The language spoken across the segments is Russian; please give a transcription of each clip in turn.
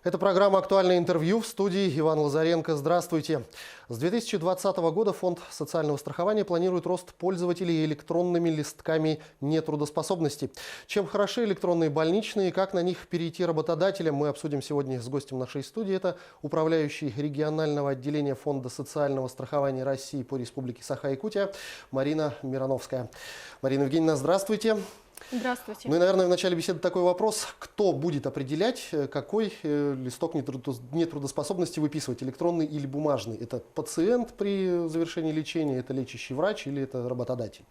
Это программа «Актуальное интервью», в студии Иван Лазаренко. Здравствуйте. С 2020 года Фонд социального страхования планирует рост пользователей электронными листками нетрудоспособности. Чем хороши электронные больничные и как на них перейти работодателям, мы обсудим сегодня с гостем нашей студии. Это управляющий регионального отделения Фонда социального страхования России по Республике Саха-Якутия Марина Мироновская. Марина Евгеньевна, здравствуйте. Здравствуйте. Ну и, наверное, в начале беседы такой вопрос. Кто будет определять, какой листок нетрудоспособности выписывать, электронный или бумажный? Это пациент при завершении лечения, это лечащий врач или это работодатель?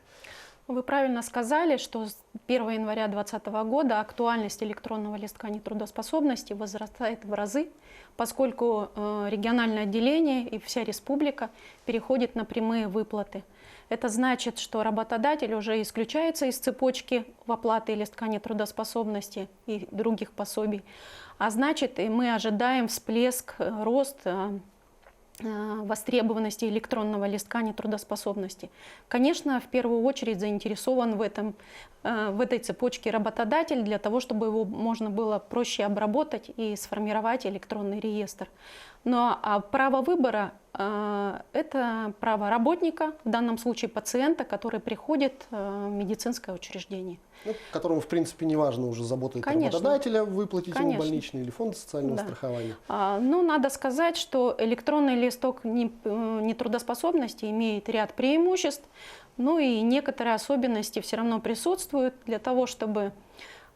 Вы правильно сказали, что с 1 января 2020 года актуальность электронного листка нетрудоспособности возрастает в разы, поскольку региональное отделение и вся республика переходит на прямые выплаты. Это значит, что работодатель уже исключается из цепочки в оплаты листка нетрудоспособности и других пособий. А значит, и мы ожидаем всплеск, рост востребованности электронного листка нетрудоспособности. Конечно, в первую очередь заинтересован в этой цепочке работодатель для того, чтобы его можно было проще обработать и сформировать электронный реестр. Но право выбора – это право работника, в данном случае пациента, который приходит в медицинское учреждение. Ну, которому, в принципе, не важно уже заботать работодателя, выплатить ему больничный или фонд социального страхования. Ну, надо сказать, что электронный листок нетрудоспособности имеет ряд преимуществ, ну и некоторые особенности все равно присутствуют. Для того, чтобы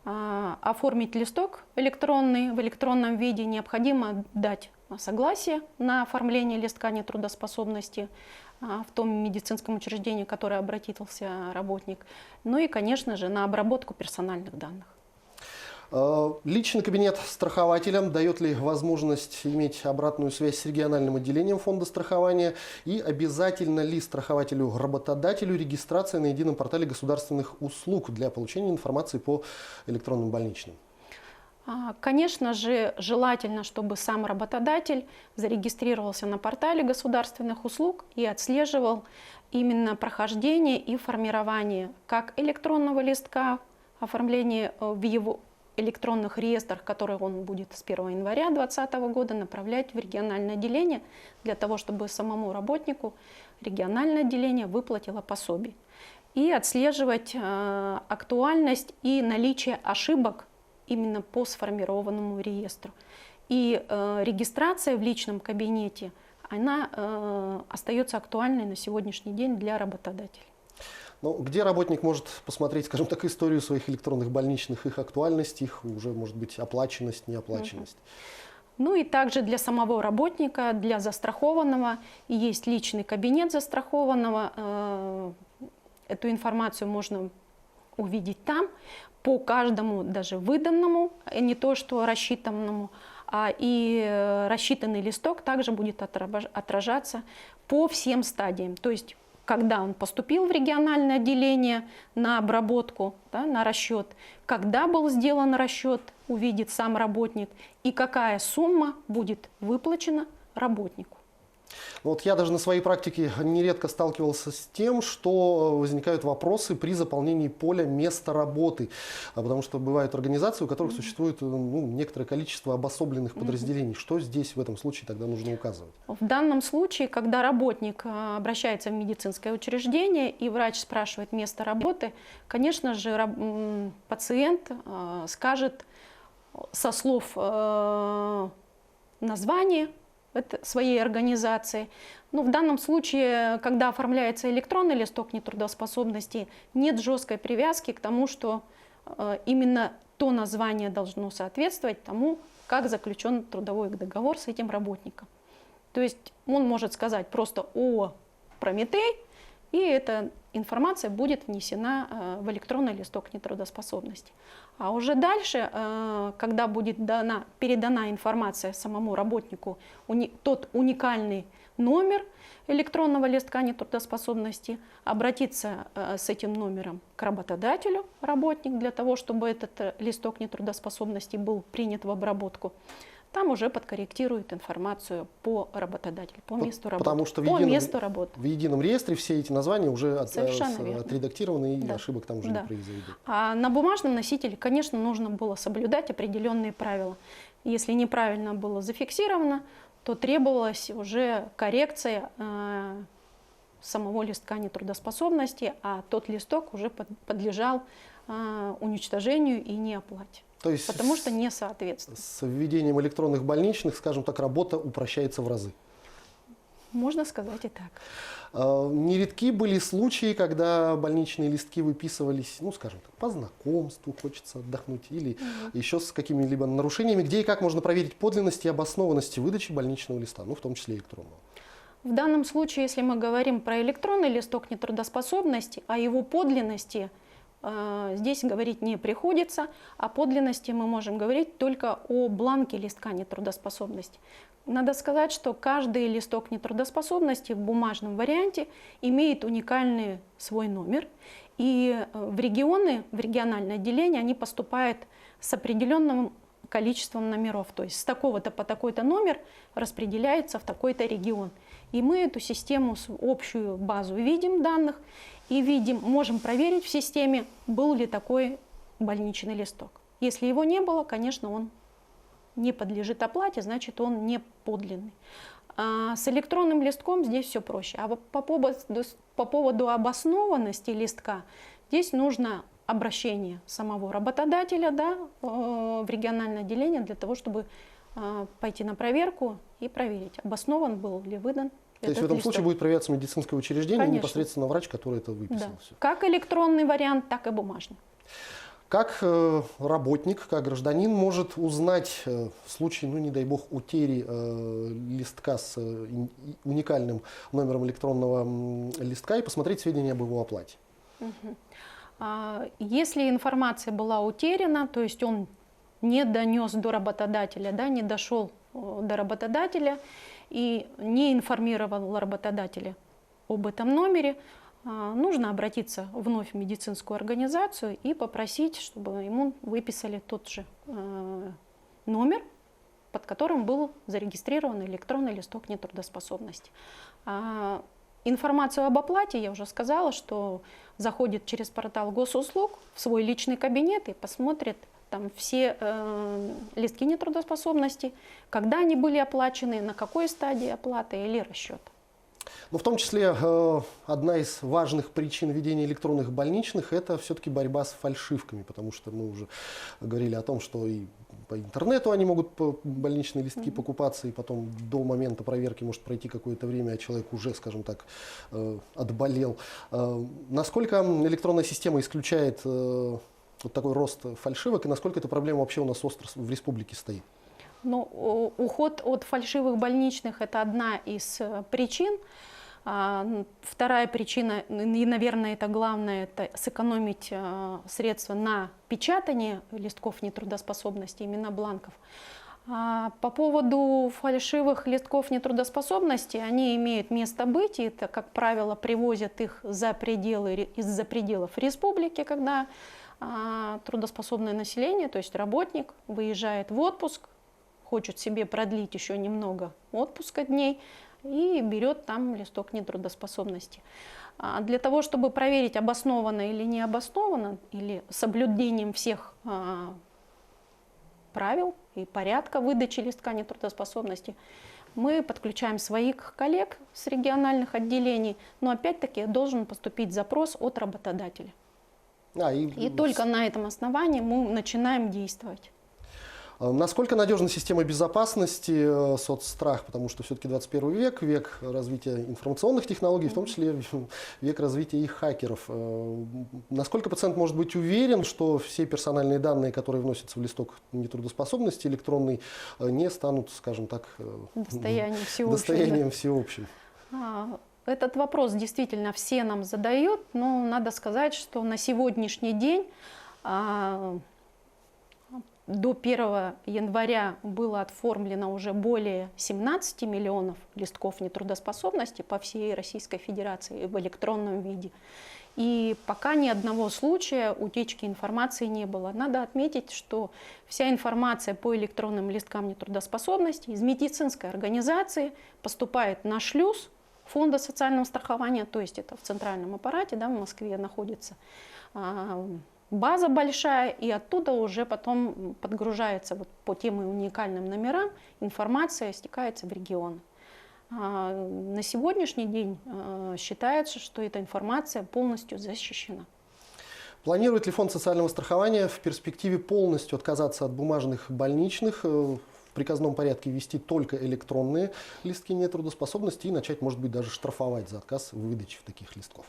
оформить листок электронный в электронном виде, необходимо дать согласие на оформление листка нетрудоспособности в том медицинском учреждении, в которое обратился работник, ну и, конечно же, на обработку персональных данных. Личный кабинет страхователям дает ли возможность иметь обратную связь с региональным отделением фонда страхования? И обязательно ли страхователю-работодателю регистрация на едином портале государственных услуг для получения информации по электронным больничным? Конечно же, желательно, чтобы сам работодатель зарегистрировался на портале государственных услуг и отслеживал именно прохождение и формирование как электронного листка, оформление в его электронных реестрах, которые он будет с 1 января 2020 года направлять в региональное отделение, для того, чтобы самому работнику региональное отделение выплатило пособие. И отслеживать актуальность и наличие ошибок именно по сформированному реестру. И регистрация в личном кабинете, она остается актуальной на сегодняшний день для работодателей. Но где работник может посмотреть, скажем так, историю своих электронных больничных, их актуальность, их уже, может быть, оплаченность, неоплаченность? Ну и также для самого работника, для застрахованного есть личный кабинет застрахованного. Эту информацию можно увидеть там по каждому, даже выданному, не то что рассчитанному, и рассчитанный листок также будет отражаться по всем стадиям. То есть, когда он поступил в региональное отделение на обработку, на расчет, когда был сделан расчет, увидит сам работник, и какая сумма будет выплачена работнику. Вот я даже на своей практике нередко сталкивался с тем, что возникают вопросы при заполнении поля места работы. Потому что бывают организации, у которых существует некоторое количество обособленных подразделений. Что здесь в этом случае тогда нужно указывать? В данном случае, когда работник обращается в медицинское учреждение и врач спрашивает место работы, конечно же, пациент скажет со слов названия своей организации. Но в данном случае, когда оформляется электронный листок нетрудоспособности, нет жесткой привязки к тому, что именно то название должно соответствовать тому, как заключен трудовой договор с этим работником. То есть он может сказать просто «О, Прометей», и эта информация будет внесена в электронный листок нетрудоспособности. А уже дальше, когда будет передана информация самому работнику, тот уникальный номер электронного листка нетрудоспособности, обратиться с этим номером к работодателю, работник, для того, чтобы этот листок нетрудоспособности был принят в обработку. там уже подкорректирует информацию по работодателю, по месту работы. Потому что по месту работы. в едином реестре все эти названия уже Совершенно верно. отредактированы, и Да. ошибок там уже Да. не произойдет. А на бумажном носителе, конечно, нужно было соблюдать определенные правила. Если неправильно было зафиксировано, то требовалась уже коррекция самого листка нетрудоспособности, а тот листок уже подлежал уничтожению и неоплате. То есть Потому что не соответствует. с введением электронных больничных, скажем так, работа упрощается в разы. Можно сказать и так. Нередки были случаи, когда больничные листки выписывались, ну, скажем так, по знакомству, хочется отдохнуть, или еще с какими-либо нарушениями, где и как можно проверить подлинность и обоснованность выдачи больничного листа, ну, в том числе электронного. В данном случае, если мы говорим про электронный листок нетрудоспособности, о его подлинности здесь говорить не приходится. О подлинности мы можем говорить только о бланке листка нетрудоспособности. Надо сказать, что каждый листок нетрудоспособности в бумажном варианте имеет уникальный свой номер. И в регионы, в региональное отделение они поступают с определенным количеством номеров. То есть с такого-то по такой-то номер распределяется в такой-то регион. И мы эту систему, общую базу видим данных и видим, можем проверить в системе, был ли такой больничный листок. Если его не было, конечно, он не подлежит оплате, значит, он не подлинный. А с электронным листком здесь все проще. А по поводу обоснованности листка, здесь нужно обращение самого работодателя, да, в региональное отделение для того, чтобы пойти на проверку и проверить, обоснован был ли выдан. То есть в этом случае будет проверяться медицинское учреждение, Конечно. непосредственно врач, который это выписал. Да. Все. Как электронный вариант, так и бумажный. Как работник, как гражданин может узнать в случае, ну не дай бог, утери листка с уникальным номером электронного листка и посмотреть сведения об его оплате? Если информация была утеряна, то есть он не донес до работодателя, да, не дошел до работодателя и не информировал работодателя об этом номере, нужно обратиться вновь в медицинскую организацию и попросить, чтобы ему выписали тот же номер, под которым был зарегистрирован электронный листок нетрудоспособности. Информацию об оплате, я уже сказала, что заходит через портал госуслуг в свой личный кабинет и посмотрит там все листки нетрудоспособности, когда они были оплачены, на какой стадии оплаты или расчета. Но в том числе одна из важных причин введения электронных больничных – это все-таки борьба с фальшивками, потому что мы уже говорили о том, что и по интернету они могут больничные листки покупаться, и потом до момента проверки может пройти какое-то время, а человек уже, скажем так, отболел. Насколько электронная система исключает вот такой рост фальшивок, и насколько эта проблема вообще у нас остро в республике стоит? Ну, уход от фальшивых больничных – это одна из причин. Вторая причина, и, наверное, это главное, это сэкономить средства на печатание листков нетрудоспособности, именно бланков. По поводу фальшивых листков нетрудоспособности, они имеют место быть, и это, как правило, привозят их из-за пределов республики, когда трудоспособное население, то есть работник, выезжает в отпуск, хочет себе продлить еще немного отпуска дней и берет там листок нетрудоспособности. Для того, чтобы проверить, обосновано или не обосновано, или соблюдением всех правил и порядка выдачи листка нетрудоспособности, мы подключаем своих коллег с региональных отделений, но опять-таки должен поступить запрос от работодателя. И только на этом основании мы начинаем действовать. Насколько надежна система безопасности соцстрах, потому что все-таки 21 век, век развития информационных технологий, в том числе век развития их хакеров. Насколько пациент может быть уверен, что все персональные данные, которые вносятся в листок нетрудоспособности электронный, не станут, скажем так, достоянием всеобщим? Этот вопрос действительно все нам задают, но надо сказать, что на сегодняшний день до 1 января было оформлено уже более 17 миллионов листков нетрудоспособности по всей Российской Федерации в электронном виде. И пока ни одного случая утечки информации не было. Надо отметить, что вся информация по электронным листкам нетрудоспособности из медицинской организации поступает на шлюз Фонда социального страхования, то есть это в центральном аппарате, да, в Москве находится база большая, и оттуда уже потом подгружается вот по тем и уникальным номерам, информация стекается в регионы. На сегодняшний день считается, что эта информация полностью защищена. Планирует ли Фонд социального страхования в перспективе полностью отказаться от бумажных больничных, в приказном порядке ввести только электронные листки нетрудоспособности и начать, может быть, даже штрафовать за отказ в выдаче таких листков?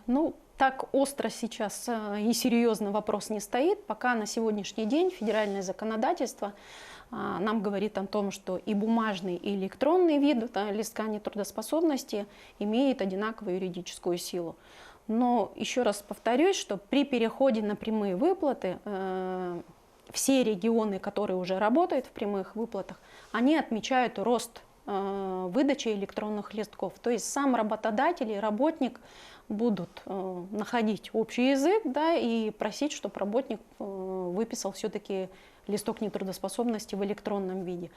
Ну, так остро сейчас и серьезно вопрос не стоит, пока на сегодняшний день федеральное законодательство нам говорит о том, что и бумажный, и электронный вид листка нетрудоспособности имеет одинаковую юридическую силу. Но еще раз повторюсь, что при переходе на прямые выплаты все регионы, которые уже работают в прямых выплатах, они отмечают рост выдачи электронных листков. То есть сам работодатель и работник будут находить общий язык, да, и просить, чтобы работник выписал все-таки листок нетрудоспособности в электронном виде.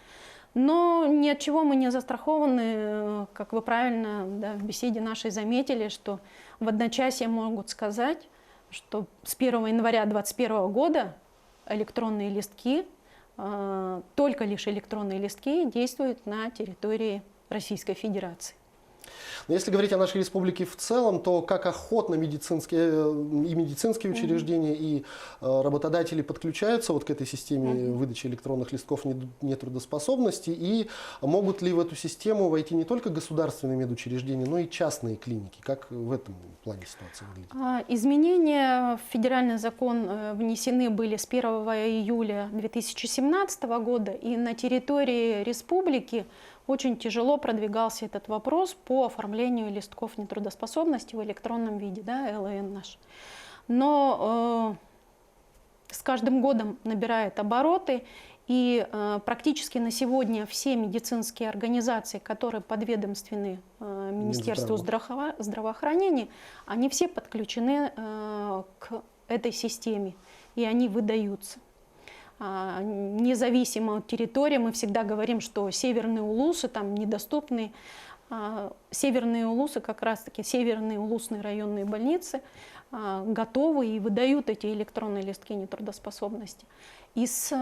Но ни от чего мы не застрахованы, как вы правильно, да, в беседе нашей заметили, что в одночасье могут сказать, что с 1 января 2021 года электронные листки, только лишь электронные листки действуют на территории Российской Федерации. Но если говорить о нашей республике в целом, то как охотно медицинские учреждения, и работодатели подключаются вот к этой системе выдачи электронных листков нетрудоспособности, и могут ли в эту систему войти не только государственные медучреждения, но и частные клиники? Как в этом плане ситуация выглядит? Изменения в федеральный закон внесены были с 1 июля 2017 года, и на территории республики очень тяжело продвигался этот вопрос по оформлению листков нетрудоспособности в электронном виде, да, ЛН наш. Но с каждым годом набирает обороты, и практически на сегодня все медицинские организации, которые подведомственны Министерству здравоохранения, они все подключены к этой системе, и они выдаются. Независимо от территории, мы всегда говорим, что северные улусы там недоступны. Северные улусы, как раз таки северные улусные районные больницы, готовы и выдают эти электронные листки нетрудоспособности. Из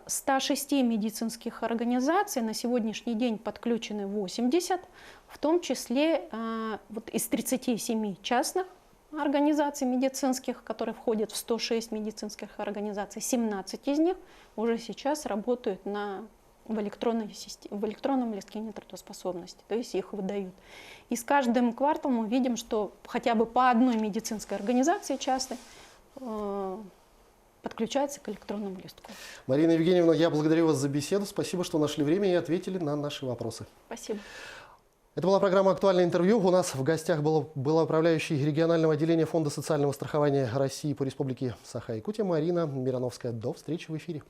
106 медицинских организаций на сегодняшний день подключены 80, в том числе вот из 37 частных организаций медицинских, которые входят в 106 медицинских организаций, 17 из них уже сейчас работают в электронном листке нетрудоспособности, то есть их выдают. И с каждым кварталом мы видим, что хотя бы по одной медицинской организации частной подключается к электронному листку. Марина Евгеньевна, я благодарю вас за беседу. Спасибо, что нашли время и ответили на наши вопросы. Спасибо. Это была программа «Актуальное интервью». У нас в гостях была управляющий регионального отделения Фонда социального страхования России по республике Саха-Якутия Марина Мироновская. До встречи в эфире.